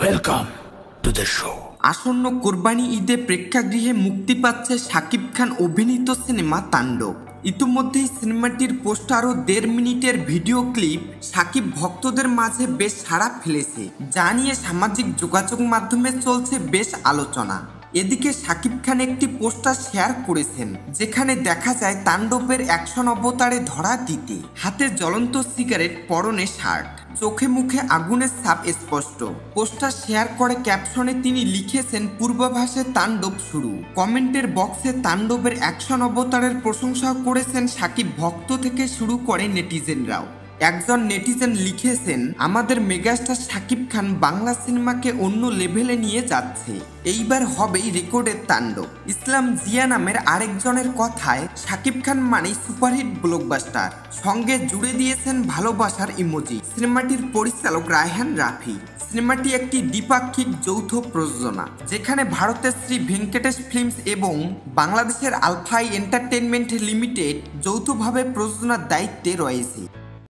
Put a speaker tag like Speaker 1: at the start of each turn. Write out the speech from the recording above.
Speaker 1: Welcome to the show.
Speaker 2: আসন্ন কোরবানি ঈদে প্রেক্ষাগৃহে মুক্তি পাচ্ছে শাকিব খান অভিনীত সিনেমা তাণ্ডব। ইতিমধ্যেই সিনেমাটির পোস্টার ও 1.5 মিনিটের ভিডিও ক্লিপ শাকিব ভক্তদের মাঝে বেশ সাড়া ফেলেছে, যা নিয়ে সামাজিক যোগাযোগ মাধ্যমে চলছে বেশ আলোচনা। এদিকে শাকিব খান একটি পোস্টার শেয়ার করেছেন, যেখানে দেখা যায় তাণ্ডবের অ্যাকশন অবতারে ধরা দিতে, হাতে জ্বলন্ত সিগারেট, পরনে শার্ট, চোখে মুখে আগুনের ছাপ স্পষ্ট। পোস্টার শেয়ার করে ক্যাপশনে তিনি লিখেছেন, পূর্বাভাসে তাণ্ডব শুরু। কমেন্টের বক্সে তাণ্ডবের অ্যাকশন অবতারের প্রশংসা করেছেন শাকিব ভক্ত থেকে শুরু করে নেটিজেনরাও। একজন নেটিজেন লিখেছেন, আমাদের মেগাস্টার শাকিব খান বাংলা সিনেমাকে অন্য লেভেলে নিয়ে যাচ্ছে, এইবার হবেই রেকর্ডের তাণ্ডব। ইসলাম জিয়া নামের আরেকজনের কথায়, শাকিব খান মানেই সুপারহিট ব্লকবাস্টার, সঙ্গে জুড়ে দিয়েছেন ভালোবাসার ইমোজি। সিনেমাটির পরিচালক রায়হান রাফি। সিনেমাটি একটি দ্বিপাক্ষিক যৌথ প্রযোজনা, যেখানে ভারতের শ্রী ভেঙ্কটেশ ফিল্মস এবং বাংলাদেশের আলফাই এন্টারটেইনমেন্ট লিমিটেড যৌথভাবে প্রযোজনার দায়িত্বে রয়েছে।